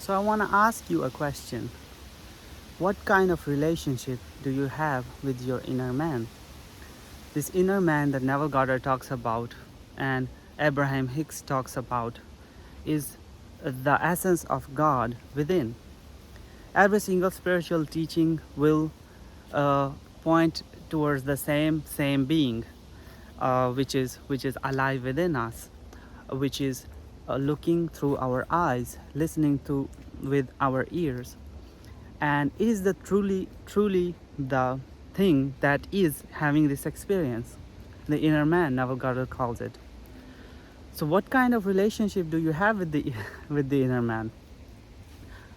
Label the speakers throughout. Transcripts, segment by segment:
Speaker 1: So I want to ask you a question. What kind of relationship do you have with your inner man? This inner man that Neville Goddard talks about and Abraham Hicks talks about is the essence of God within. Every single spiritual teaching will point towards the same being, which is alive within us, which is looking through our eyes, listening to with our ears, and it is the truly the thing that is having this experience, the inner man, Neville Goddard calls it. So what kind of relationship do you have with the with the inner man?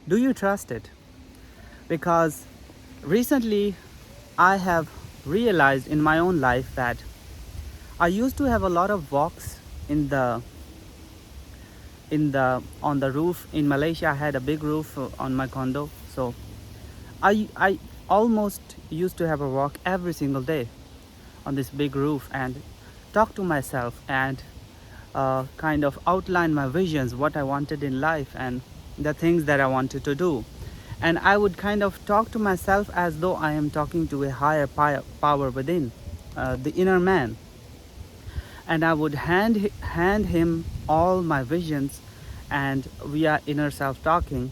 Speaker 1: Do you trust it? Because recently I have realized in my own life that I used to have a lot of walks in the on the roof in Malaysia. I had a big roof on my condo, so I almost used to have a walk every single day on this big roof and talk to myself and kind of outline my visions, what I wanted in life and the things that I wanted to do. And I would kind of talk to myself as though I am talking to a higher power within, the inner man. And I would hand him all my visions, and we are inner self talking,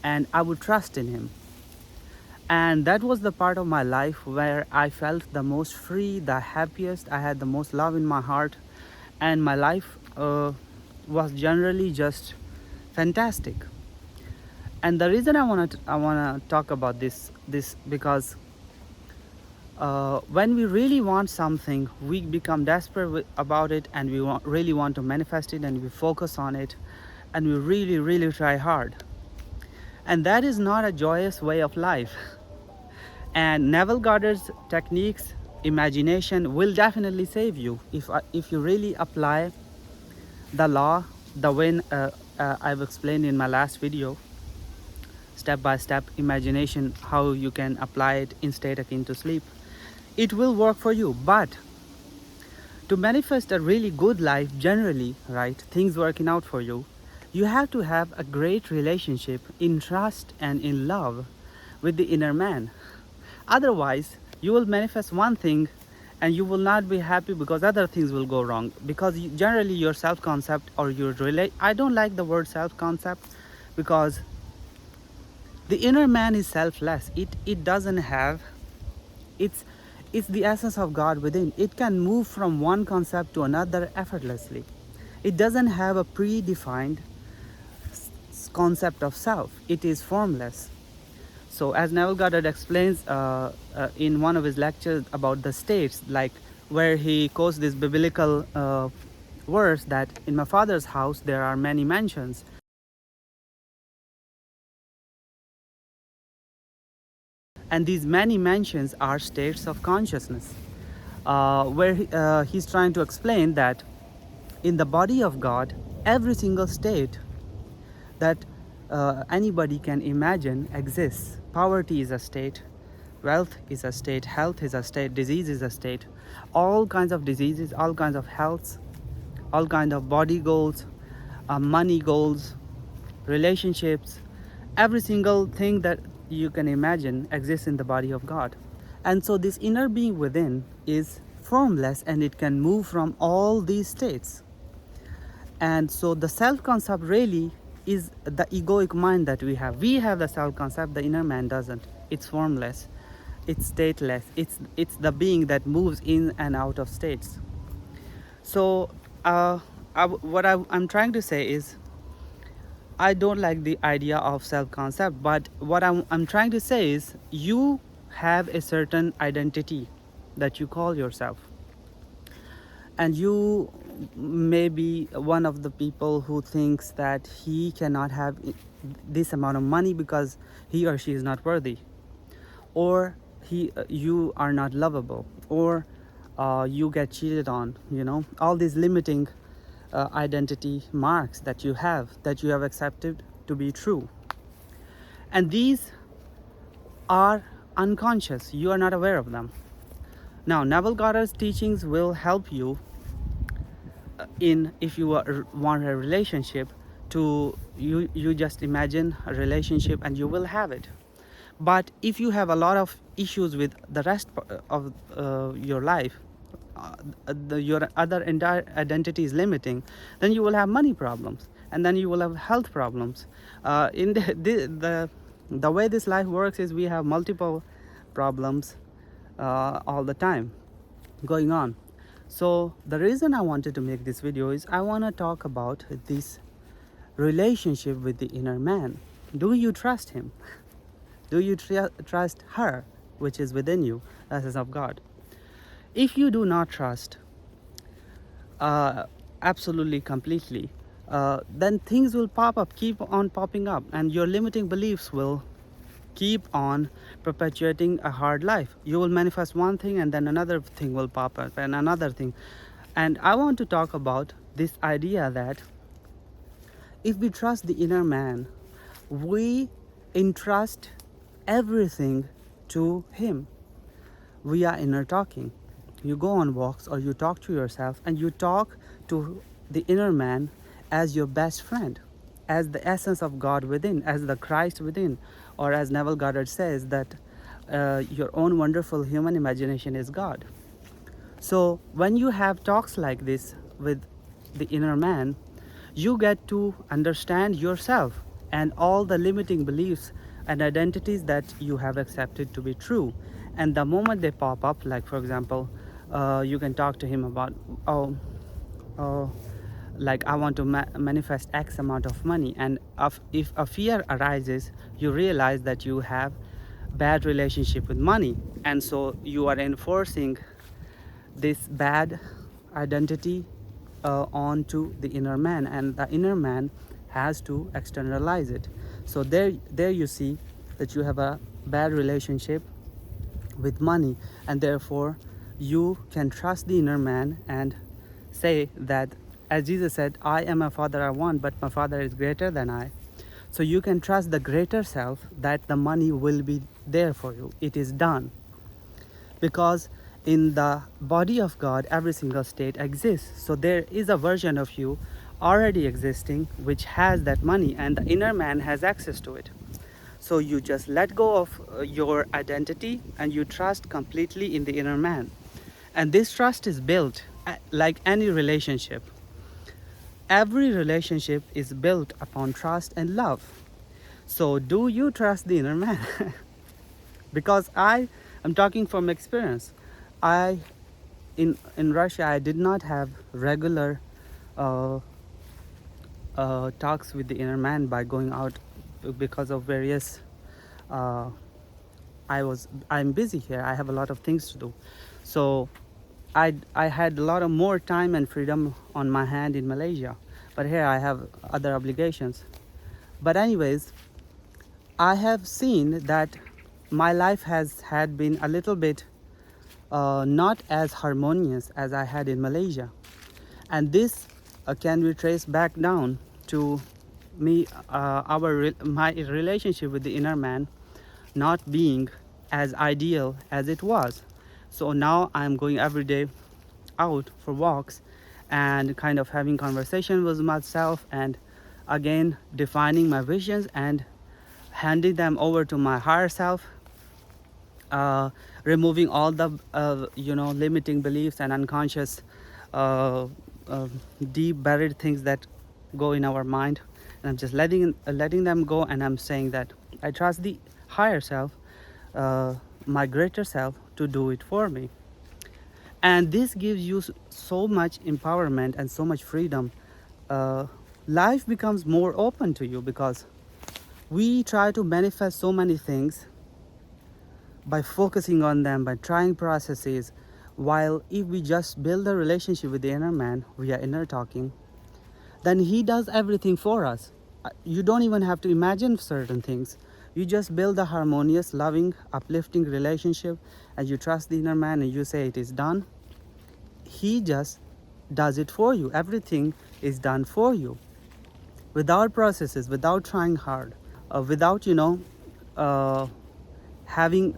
Speaker 1: and I would trust in him. And that was the part of my life where I felt the most free, the happiest. I had the most love in my heart, and my life was generally just fantastic. And the reason I want to talk about this because when we really want something, we become desperate about it, and we really want to manifest it, and we focus on it, and we really try hard. And that is not a joyous way of life. And Neville Goddard's techniques, imagination, will definitely save you if you really apply the law, the way I've explained in my last video, step by step imagination, how you can apply it in state akin to sleep. It will work for you. But to manifest a really good life, generally, right, things working out for you, you have to have a great relationship in trust and in love with the inner man. Otherwise, you will manifest one thing and you will not be happy because other things will go wrong. Because generally your self-concept or your I don't like the word self-concept, because the inner man is selfless. It doesn't have, it's the essence of God within. It can move from one concept to another effortlessly. It doesn't have a predefined concept of self. It is formless. So as Neville Goddard explains in one of his lectures about the states, like where he quotes this biblical verse that in my father's house there are many mansions. And these many mansions are states of consciousness, where he's trying to explain that in the body of God, every single state that anybody can imagine exists. Poverty is a state, wealth is a state, health is a state, disease is a state. All kinds of diseases, all kinds of healths, all kinds of body goals, money goals, relationships, every single thing that you can imagine exists in the body of God. And so this inner being within is formless, and it can move from all these states. And so the self-concept really is the egoic mind that we have. We have the self-concept, the inner man doesn't. It's formless, it's stateless, it's the being that moves in and out of states. So what I'm trying to say is, I don't like the idea of self-concept, but what I'm trying to say is, you have a certain identity that you call yourself. And you may be one of the people who thinks that he cannot have this amount of money because he or she is not worthy, or you are not lovable, or you get cheated on, all these limiting identity marks that you have accepted to be true. And these are unconscious. You are not aware of them. Now, Neville Goddard's teachings will help you if you want a relationship, to you just imagine a relationship and you will have it. But if you have a lot of issues with the rest of your life, your other entire identity is limiting, then you will have money problems, and then you will have health problems. In the way this life works is we have multiple problems all the time going on. So the reason I wanted to make this video is I want to talk about this relationship with the inner man. Do you trust him? Do you trust her, which is within you, the essence of God? If you do not trust absolutely, completely, then things will pop up, keep on popping up, and your limiting beliefs will keep on perpetuating a hard life. You will manifest one thing and then another thing will pop up and another thing. And I want to talk about this idea that if we trust the inner man, we entrust everything to him. We are inner talking. You go on walks or you talk to yourself and you talk to the inner man as your best friend, as the essence of God within, as the Christ within, or as Neville Goddard says that your own wonderful human imagination is God. So when you have talks like this with the inner man, you get to understand yourself and all the limiting beliefs and identities that you have accepted to be true. And the moment they pop up, like for example, you can talk to him about, like I want to manifest X amount of money, and if a fear arises, you realize that you have bad relationship with money, and so you are enforcing this bad identity onto the inner man, and the inner man has to externalize it. So there you see that you have a bad relationship with money, and therefore you can trust the inner man and say that, as Jesus said, I am a father I want, but my father is greater than I. So you can trust the greater self that the money will be there for you. It is done. Because in the body of God, every single state exists. So there is a version of you already existing which has that money, and the inner man has access to it. So you just let go of your identity and you trust completely in the inner man. And this trust is built like any relationship. Every relationship is built upon trust and love. So do you trust the inner man? Because I am talking from experience. In Russia, I did not have regular talks with the inner man by going out because of various I'm busy here. I have a lot of things to do. So I had a lot of more time and freedom on my hand in Malaysia, but here I have other obligations. But anyways, I have seen that my life had been a little bit not as harmonious as I had in Malaysia, and this can be traced back down to me, my relationship with the inner man not being as ideal as it was. So now I'm going every day out for walks and kind of having conversation with myself, and again defining my visions and handing them over to my higher self, removing all the limiting beliefs and unconscious deep buried things that go in our mind, and I'm just letting them go, and I'm saying that I trust the higher self, my greater self, to do it for me. And this gives you so much empowerment and so much freedom. Life becomes more open to you, because we try to manifest so many things by focusing on them, by trying processes, while if we just build a relationship with the inner man, we are inner talking, then he does everything for us. You don't even have to imagine certain things. You just build a harmonious, loving, uplifting relationship, and you trust the inner man and you say it is done. He just does it for you. Everything is done for you, without processes, without trying hard, without having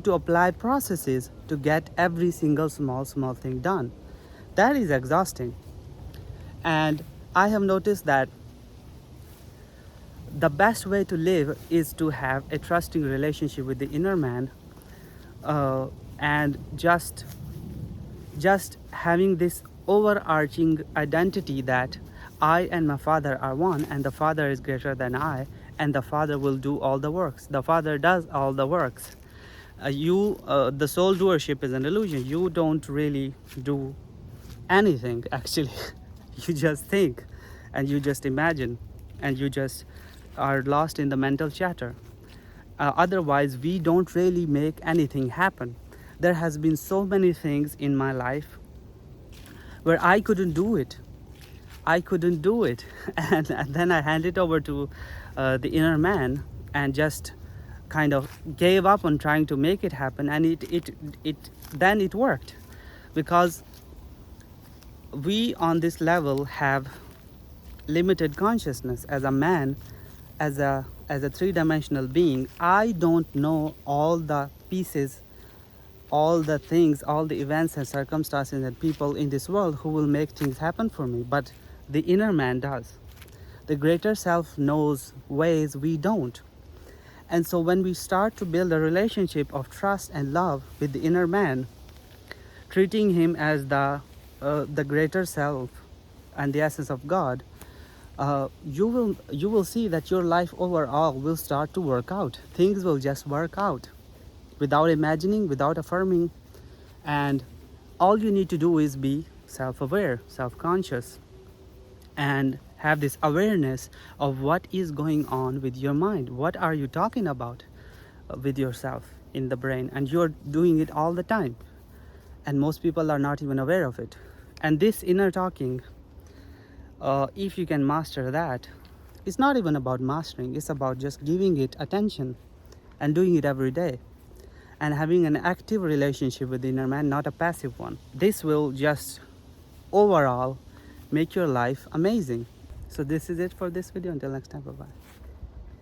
Speaker 1: to apply processes to get every single small thing done. That is exhausting. And I have noticed that The best way to live is to have a trusting relationship with the inner man, and just having this overarching identity that I and my Father are one, and the Father is greater than I, and the Father will do all the works. The Father does all the works. The soul doership is an illusion. You don't really do anything actually. You just think, and you just imagine, and you just are lost in the mental chatter. Otherwise, we don't really make anything happen. There has been so many things in my life where I couldn't do it. I couldn't do it, and then I handed it over to the inner man and just kind of gave up on trying to make it happen, and it worked, because we on this level have limited consciousness. As a man, as a three-dimensional being, I don't know all the pieces, all the things, all the events and circumstances and people in this world who will make things happen for me, but the inner man does. The greater self knows ways we don't. And so when we start to build a relationship of trust and love with the inner man, treating him as the greater self and the essence of God, you will see that your life overall will start to work out. Things will just work out without imagining, without affirming, and all you need to do is be self-aware, self-conscious, and have this awareness of what is going on with your mind. What are you talking about with yourself in the brain? And you're doing it all the time, and most people are not even aware of it. And this inner talking, if you can master that, it's not even about mastering, it's about just giving it attention and doing it every day, and having an active relationship with the inner man, not a passive one. This will just overall make your life amazing. So this is it for this video. Until next time, bye bye.